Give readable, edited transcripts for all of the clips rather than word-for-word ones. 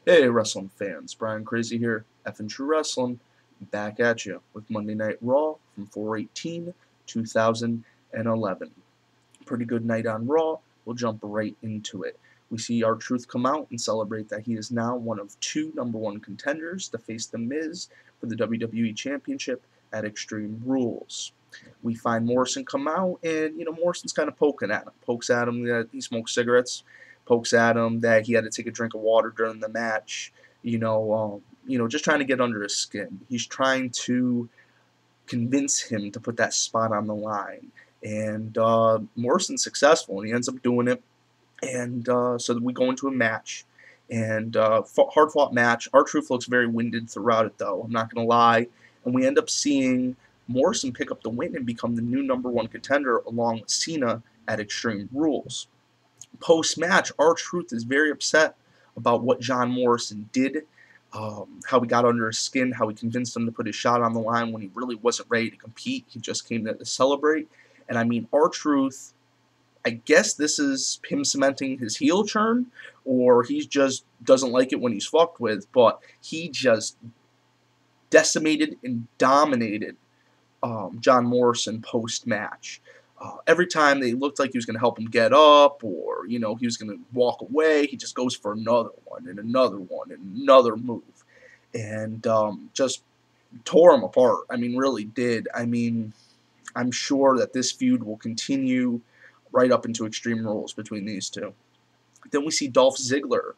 Hey, wrestling fans, Brian Crazy here, Effin' True Wrestling, back at you with Monday Night Raw from 4/18/2011. Pretty good night on Raw. We'll jump right into it. We see R-Truth come out and celebrate that he is now one of two #1 contenders to face The Miz for the WWE Championship at Extreme Rules. We find Morrison come out, and Morrison's kind of poking at him. Pokes at him that he smokes cigarettes. Pokes at him that he had to take a drink of water during the match. Just trying to get under his skin. He's trying to convince him to put that spot on the line. And Morrison's successful, and he ends up doing it. And so we go into a match, and hard-fought match. R-Truth looks very winded throughout it, though. I'm not going to lie. And we end up seeing Morrison pick up the win and become the new #1 contender along with Cena at Extreme Rules. Post-match, R-Truth is very upset about what John Morrison did, how he got under his skin, how he convinced him to put his shot on the line when he really wasn't ready to compete. He just came there to celebrate. And I mean, R-Truth, I guess this is him cementing his heel turn, or he just doesn't like it when he's fucked with, but he just decimated and dominated John Morrison post-match. Every time they looked like he was going to help him get up, or he was going to walk away, he just goes for another one and another one and another move, and just tore him apart. I mean, really did. I mean, I'm sure that this feud will continue right up into Extreme Rules between these two. Then we see Dolph Ziggler,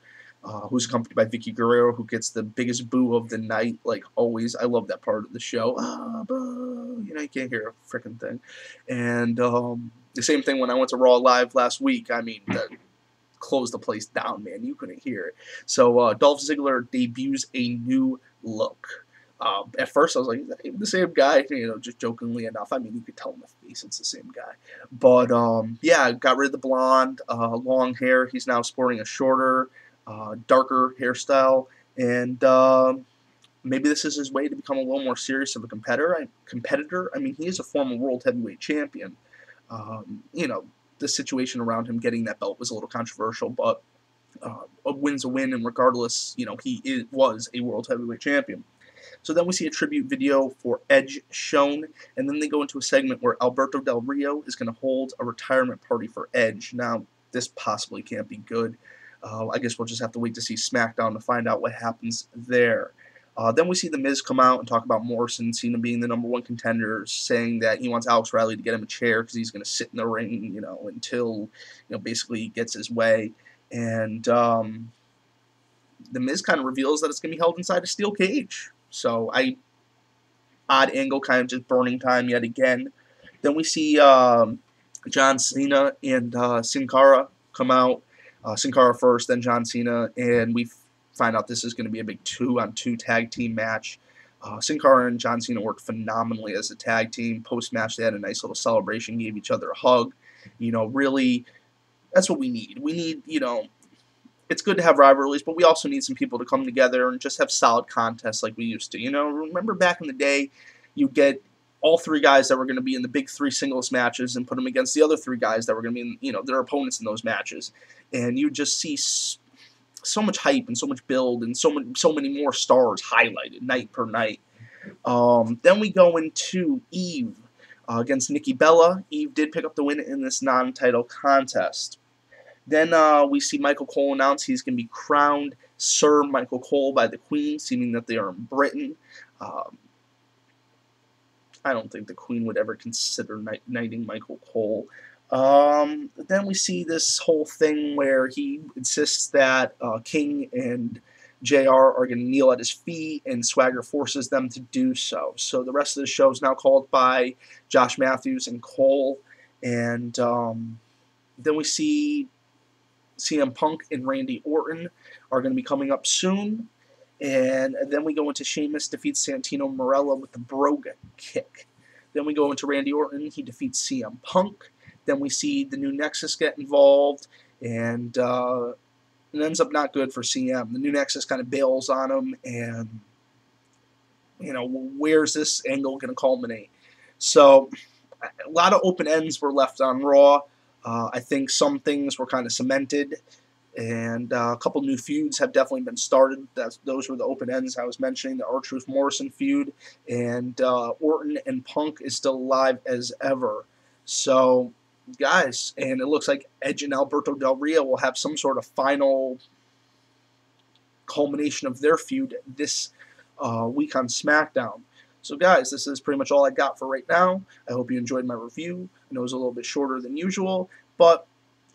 who's accompanied by Vicky Guerrero, who gets the biggest boo of the night, like always. I love that part of the show. Boo! You can't hear a freaking thing. And the same thing when I went to Raw Live last week. I mean, that closed the place down, man. You couldn't hear it. So Dolph Ziggler debuts a new look. At first, I was like, is that even the same guy? Just jokingly enough. I mean, you could tell in the face it's the same guy. But, yeah, got rid of the blonde, long hair. He's now sporting a shorter, darker hairstyle. And maybe this is his way to become a little more serious of a competitor. I mean, he is a former world heavyweight champion. The situation around him getting that belt was a little controversial, but a win's a win, and regardless, he was a world heavyweight champion. So then we see a tribute video for Edge shown, and then they go into a segment where Alberto Del Rio is going to hold a retirement party for Edge. Now, this possibly can't be good. I guess we'll just have to wait to see SmackDown to find out what happens there. Then we see The Miz come out and talk about Morrison, Cena being the #1 contenders, saying that he wants Alex Riley to get him a chair because he's going to sit in the ring, until, basically he gets his way. And The Miz kind of reveals that it's going to be held inside a steel cage. So odd angle, kind of just burning time yet again. Then we see John Cena and Sin Cara come out. Sin Cara first, then John Cena, and we find out this is going to be a big 2-on-2 tag team match. Sin Cara and John Cena worked phenomenally as a tag team. Post-match, they had a nice little celebration, gave each other a hug. Really, that's what we need. We need, it's good to have rivalries, but we also need some people to come together and just have solid contests like we used to. Remember back in the day, you get all three guys that were going to be in the big 3 singles matches and put them against the other 3 guys that were going to be in, their opponents in those matches. And you just see so much hype and so much build and so many more stars highlighted night per night. Then we go into Eve against Nikki Bella. Eve did pick up the win in this non-title contest. Then we see Michael Cole announce he's going to be crowned Sir Michael Cole by the Queen, seeming that they are in Britain. I don't think the Queen would ever consider knighting Michael Cole. Then we see this whole thing where he insists that King and JR are going to kneel at his feet, and Swagger forces them to do so. So the rest of the show is now called by Josh Matthews and Cole. And then we see CM Punk and Randy Orton are going to be coming up soon. And then we go into Sheamus defeats Santino Marella with the Brogan kick. Then we go into Randy Orton. He defeats CM Punk. Then we see the new Nexus get involved. And it ends up not good for CM. The new Nexus kind of bails on him. And, where's this angle going to culminate? So a lot of open ends were left on Raw. I think some things were kind of cemented. And a couple new feuds have definitely been started. Those were the open ends I was mentioning. The R-Truth Morrison feud, and Orton and Punk is still alive as ever. So, guys, and it looks like Edge and Alberto Del Rio will have some sort of final culmination of their feud this week on SmackDown. So, guys, this is pretty much all I got for right now. I hope you enjoyed my review. I know it was a little bit shorter than usual, but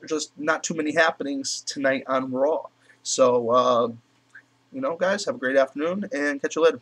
just not too many happenings tonight on Raw. So, guys, have a great afternoon and catch you later.